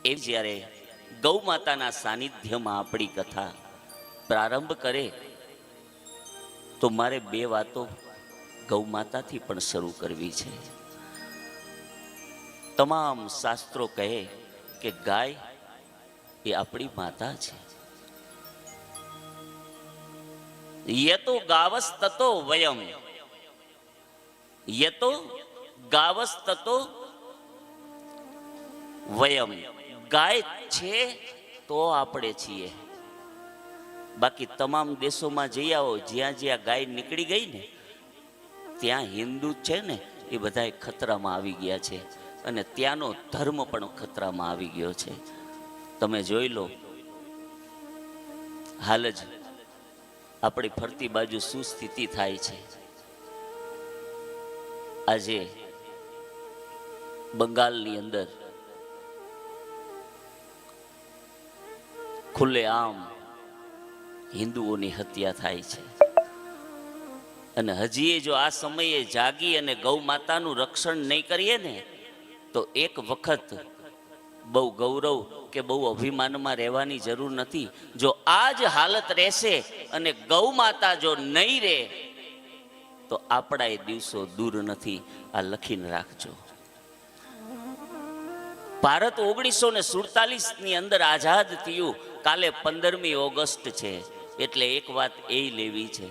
એ જ્યારે ગૌ માતાના સાનિધ્યમાં આપણી કથા પ્રારંભ કરે તો મારે બે વાતો ગૌ માતાથી પણ શરૂ કરવી છે. તમામ શાસ્ત્રો કહે કે ગાય એ આપણી માતા છે. યતો ગાવસ્તતો વયમ, યતો ગાવસ્તતો વયમ. ગાય છે તો આપણે છીએ. બાકી તમામ દેશોમાં જઈ આવો, જ્યાં જ્યાં ગાય નીકળી ગઈ ને ત્યાં હિન્દુ છે ને એ બધા ખતરામાં આવી ગયા છે, અને ત્યાંનો ધર્મ પણ ખતરામાં આવી ગયો છે. તમે જોઈ લો, હાલ જ આપણી ફરતી બાજુ શું સ્થિતિ થાય છે. આજે બંગાળની અંદર ખુલ્લેઆમ હિન્દુઓની હત્યા થાય છે. અને હજી જો આ સમયે જાગી અને ગૌ માતાનું રક્ષણ નહીં કરીએ ને તો એક વખત બહુ ગૌરવ કે બહુ અભિમાનમાં રહેવાની જરૂર નથી. જો આ જ હાલત રહેશે અને ગૌ માતા જો નહીં રહે તો આપણા એ દિવસો દૂર નથી. આ લખીને રાખજો. ભારત 1947ની અંદર આઝાદ થયું. કાલે 15મી ઓગસ્ટ છે, એટલે એક વાત એ લેવી છે.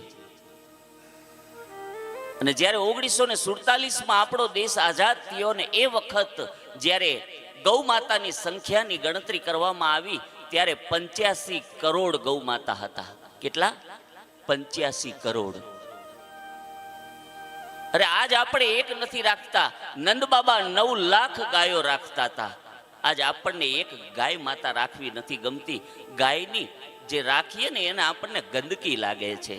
અને જ્યારે 1947માં આપણો દેશ આઝાદ થયો ને એ વખત જ્યારે ગૌ માતાની સંખ્યાની ગણતરી કરવામાં આવી ત્યારે 85 કરોડ ગૌ માતા હતા. કેટલા? 85 કરોડ. અરે આજ આપણે એક નથી રાખતા. નંદ બાબા 9 લાખ ગાયો રાખતા હતા. આજ આપણને એક ગાય માતા રાખવી નથી ગમતી. ગાયની જે રાખીએ ને એને આપણને ગંદકી લાગે છે.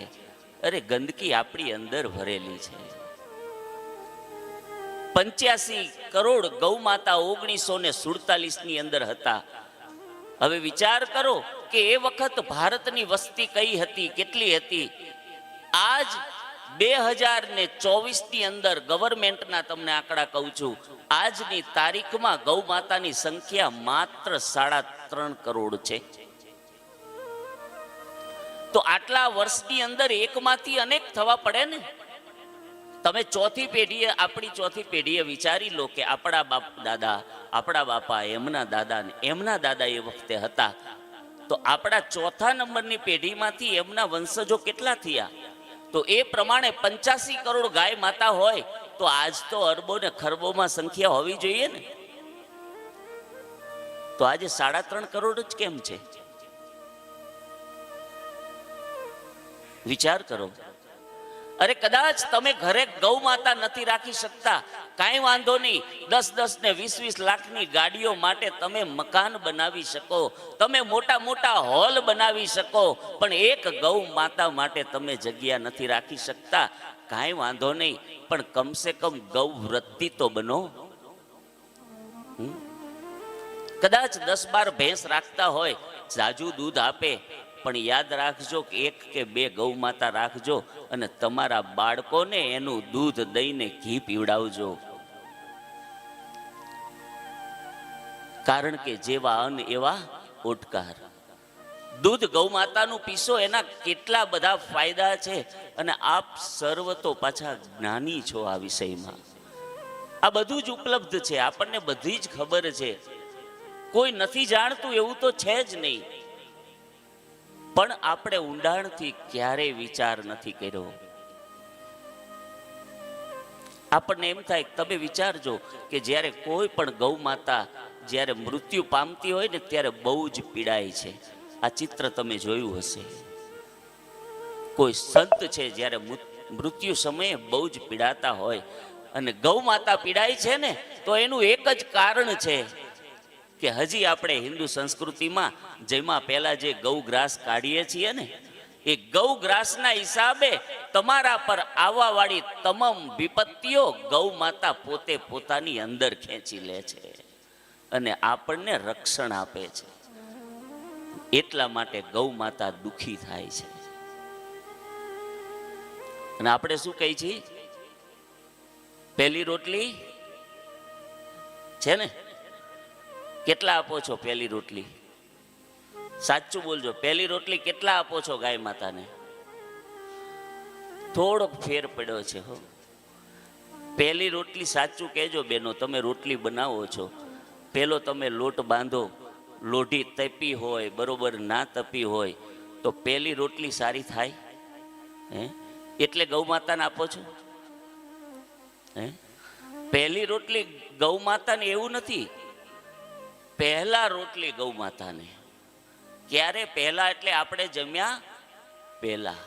અરે ગંદકી આપણી અંદર ભરેલી છે. 85 કરોડ ગૌ માતા 1947ની અંદર હતા. હવે વિચાર કરો કે એ વખત ભારતની વસ્તી કઈ હતી, કેટલી હતી. આજ 2024ની અંદર ગવર્મેન્ટના તમને આંકડા કહું છું, આજની તારીખમાં ગૌ માતાની સંખ્યા માત્ર 3.5 કરોડ છે. તો આટલા વર્ષની અંદર એકમાંથી અનેક થવા પડે ને. તમે ચોથી પેઢીએ, આપણી ચોથી પેઢીએ વિચારી લો કે આપણા બાપ દાદા, આપણા બાપા, એમના દાદા ને એમના દાદા એ વખતે હતા, તો આપણા ચોથા નંબરની પેઢીમાંથી એમના વંશજો કેટલા થયા? તો એ પ્રમાણે 85 કરોડ ગાય માતા હોય તો આજ તો અરબો ને ખરબોમાં સંખ્યા હોવી જોઈએ ને. તો આજે 3.5 કરોડ જ કેમ છે? વિચાર કરો. અરે કદાચ તમે ઘરે ગૌ માતા નથી રાખી શકતા, કાંઈ વાંધો નહીં. 10-10 ને 20-20 લાખની ગાડીઓ માટે તમે મકાન બનાવી શકો, તમે મોટા મોટા હોલ બનાવી શકો, પણ એક ગૌ માતા માટે તમે જગ્યા નથી રાખી શકતા. કાંઈ વાંધો નહીં, પણ કમસે કમ ગૌ વૃત્તિ તો બનો. કદાચ 10-12 ભેંસ રાખતા હોય, જાજુ દૂધ આપે, પણ યાદ રાખજો કે 1 કે 2 ગૌ માતા રાખજો અને તમારા બાળકોને એનું દૂધ દઈને ઘી પીવડાવજો. કારણ કે જેવા અન્ન એવા ઓટકાર. દૂધ ગૌ માતાનું પીશો, એના કેટલા બધા ફાયદા છે. અને આપ સર્વ તો પાછા જ્ઞાની છો આ વિષયમાં. આ બધું જ ઉપલબ્ધ છે, આપણને બધી જ ખબર છે. કોઈ નથી જાણતું એવું તો છે જ નહીં, પણ આપણે ઊંડાણથી ક્યારેય વિચાર નથી કર્યો. આપણને એમ થાય, તમે વિચારજો કે જ્યારે કોઈ પણ ગૌ માતા જ્યારે મૃત્યુ પામતી હોય ને ત્યારે બહુ જ પીડાય છે. આ ચિત્ર તમે જોયું હશે. કોઈ સંત છે જ્યારે મૃત્યુ સમયે બહુ જ પીડાતા હોય અને ગૌ માતા પીડાય છે ને તો એનું એક જ કારણ છે કે હજી આપણે હિન્દુ સંસ્કૃતિમાં જેમાં પહેલા જે ગૌગ્રાસ કાઢીએ છીએ ને એ ગૌગ્રાસના હિસાબે તમારા પર આવવા વાળી તમામ વિપત્તિઓ ગૌ માતા પોતે પોતાની અંદર ખેંચી લે છે અને આપણને રક્ષણ આપે છે. એટલા માટે ગૌ માતા દુખી થાય છે. અને આપણે શું કહી છીએ? પહેલી રોટલી છે ને કેટલા આપો છો પહેલી રોટલી? સાચું બોલજો, પહેલી રોટલી કેટલા આપો છો ગાય માતાને? થોડોક ફેર પડ્યો છે હો. પહેલી રોટલી સાચું કહેજો બેનો, તમે રોટલી બનાવો છો, પેલો તમે લોટ બાંધો, લોઢી તપી હોય બરોબર ના તપી હોય તો પહેલી રોટલી સારી થાય? હે? એટલે ગૌ માતાને આપો છો? હે? પહેલી રોટલી ગૌ માતાને એવું નથી, પહેલા રોટલી ગૌ માતાને. ક્યારે પહેલા? એટલે આપણે જમ્યા પહેલા.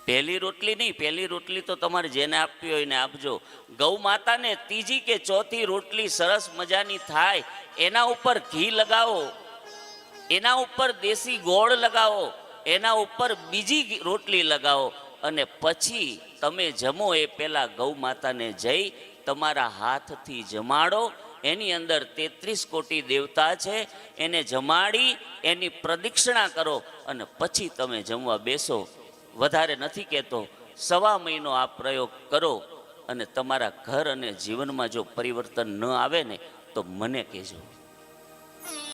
પહેલી રોટલી નહીં, પહેલી રોટલી તો તમારે જેને આપવી હોય ને આપજો. ગૌ માતાને ત્રીજી કે ચોથી રોટલી સરસ મજાની થાય, એના ઉપર ઘી લગાવો, એના ઉપર દેશી ગોળ લગાવો, એના ઉપર બીજી રોટલી લગાવો અને પછી તમે જમો એ પહેલા ગૌ માતાને જઈ તમારા હાથથી જમાડો. એની અંદર 33 કોટી દેવતા છે, એને જમાડી એની પ્રદક્ષિણા કરો અને પછી તમે જમવા બેસો. વધારે નથી કહેતો, 1.25 મહિનો આ પ્રયોગ કરો અને તમારા ઘર અને જીવનમાં જો પરિવર્તન ન આવે ને તો મને કહેજો.